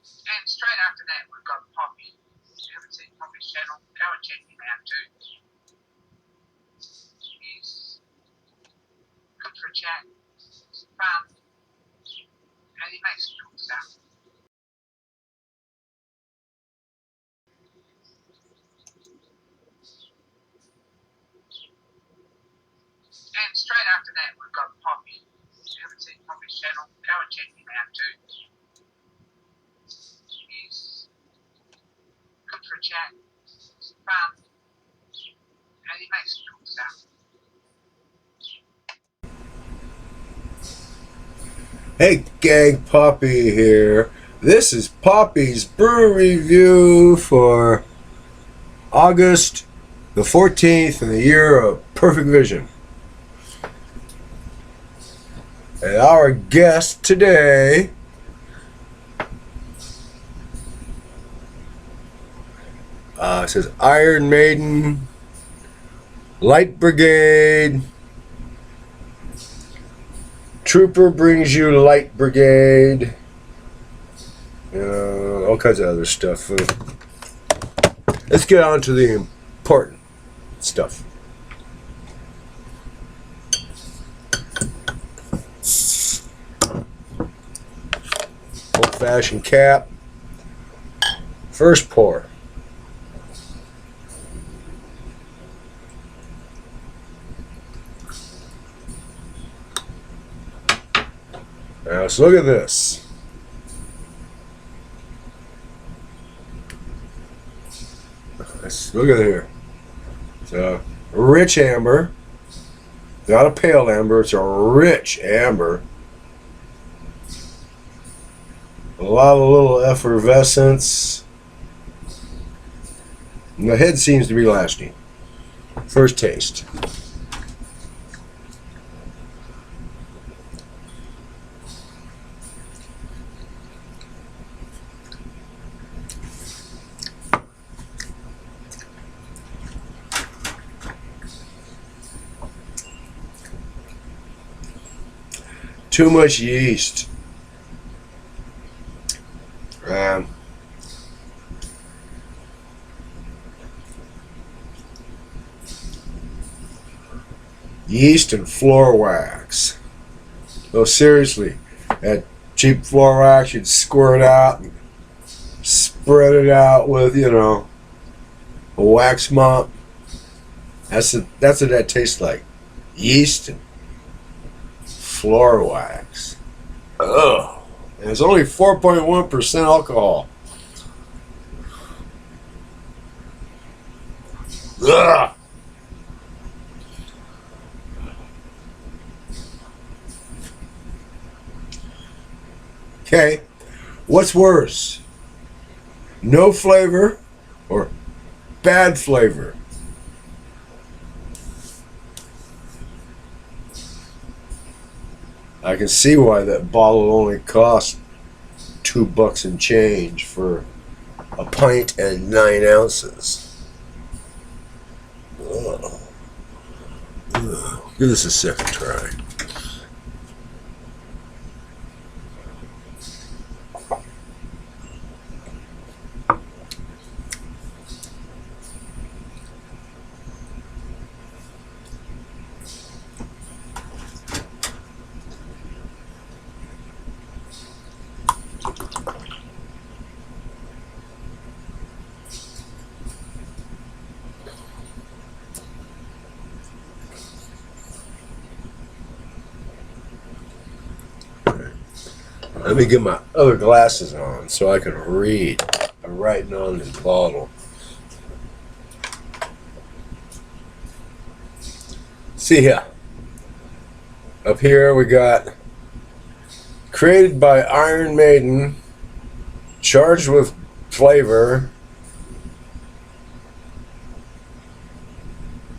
And straight after that, we've got Poppy. If you haven't seen Poppy's channel, go and check him out too. He's good for a chat, he's fun, and he makes cool stuff. And straight after that, we've got Poppy. If you haven't seen Poppy's channel, go and check him out too. He's good for a chat, he's fun, and he makes cool stuff. Hey gang, Poppy here. This is Poppy's brew review for August the 14th in the year of perfect vision. And our guest today says Iron Maiden Light Brigade. Trooper brings you Light Brigade. All kinds of other stuff. Let's get on to the important stuff. Old-fashioned cap. First pour. Now let's look at this. Let's look at it here. It's a rich amber. Not a pale amber, it's a rich amber. A lot of little effervescence. And the head seems to be lasting. First taste. Too much yeast. Yeast and floor wax. No, seriously, that cheap floor wax, you'd squirt it out and spread it out with, a wax mop. That's what that tastes like. Yeast and floor wax. Ugh. And it's only 4.1% alcohol. Ugh. Okay, what's worse? No flavor or bad flavor? I can see why that bottle only cost $2 and change for a pint and 9 ounces. Ugh. Ugh. Give this a second try. Let me get my other glasses on so I can read. I'm writing on this bottle. See here. Up here we got created by Iron Maiden, charged with flavor,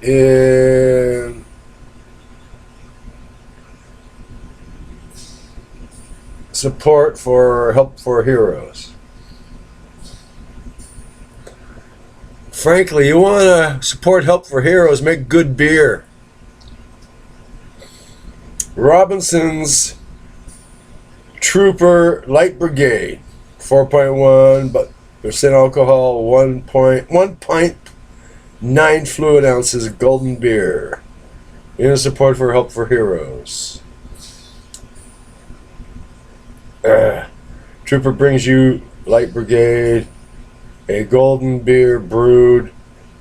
in support for Help for Heroes. Frankly, you want to support Help for Heroes, make good beer. Robinson's Trooper Light Brigade, 4.1 but percent alcohol, 1.9 fluid ounces of golden beer. In support for Help for Heroes. Trooper brings you Light Brigade, a golden beer brewed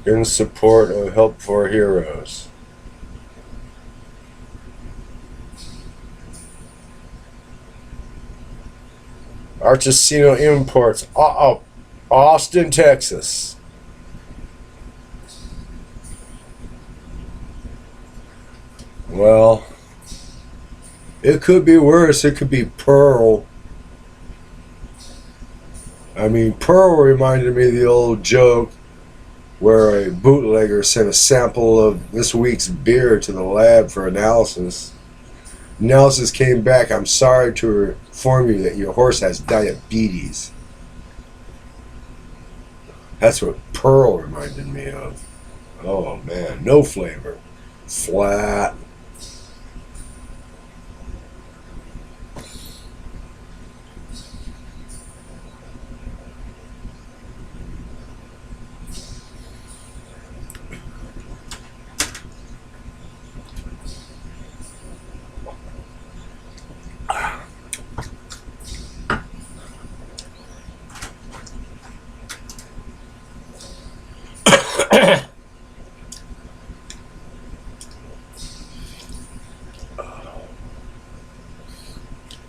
in support of Help for Heroes. Artesino Imports, Austin, Texas. Well, it could be worse. It could be Pearl. I mean, Pearl reminded me of the old joke where a bootlegger sent a sample of this week's beer to the lab for analysis. Analysis came back, "I'm sorry to inform you that your horse has diabetes." That's what Pearl reminded me of. Oh man, no flavor. Flat.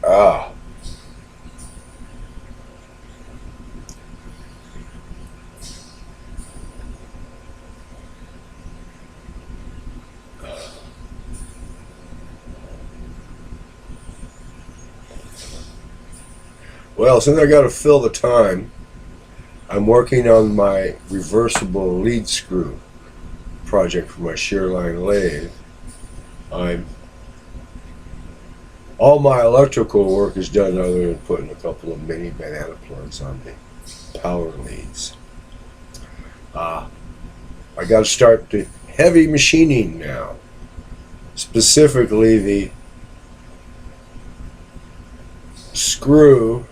Ah. Well, since I got to fill the time, I'm working on my reversible lead screw project for my shearline lathe. All my electrical work is done other than putting a couple of mini banana plugs on the power leads. I got to start the heavy machining now, specifically the screw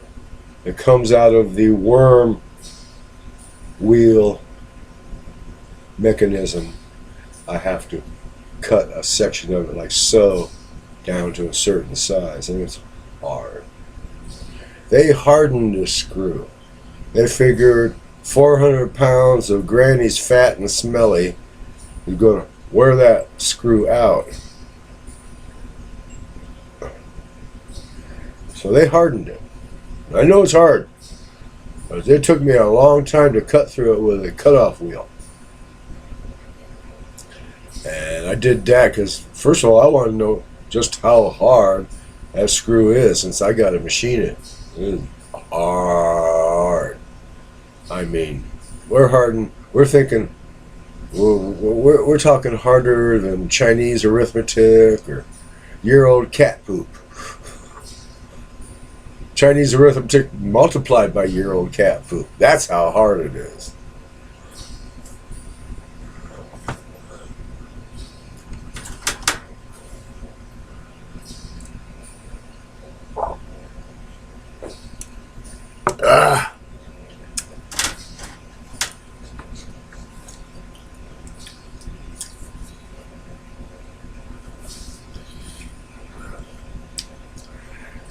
that comes out of the worm wheel mechanism. I have to cut a section of it like so down to a certain size, and it's hard. They hardened the screw. They figured 400 pounds of Granny's fat and smelly is going to wear that screw out. So they hardened it. I know it's hard, but it took me a long time to cut through it with a cutoff wheel. And I did that because, first of all, I want to know just how hard that screw is, since I got to machine it. It is hard. I mean, we're thinking, we're talking harder than Chinese arithmetic or year-old cat poop. Chinese arithmetic multiplied by year-old cat poop. That's how hard it is.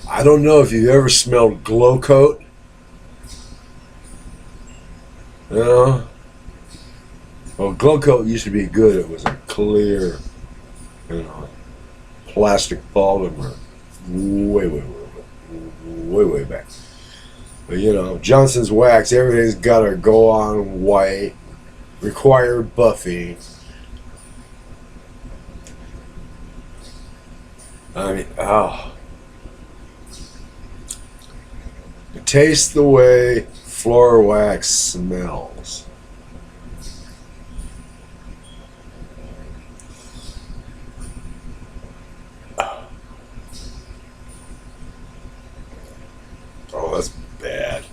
I don't know if you've ever smelled Glow Coat. You know? Well, Glow Coat used to be good. It was a clear, plastic polymer. Way back. But Johnson's wax, everything's got to go on white, require buffing. I mean, taste the way floor wax smells. Oh, that's bad.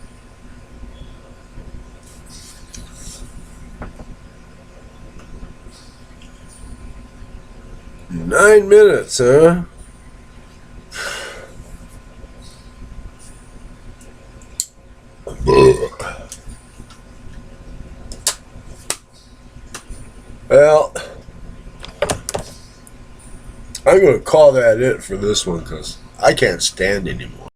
Nine minutes, huh? Well, I'm going to call that it for this one because I can't stand anymore.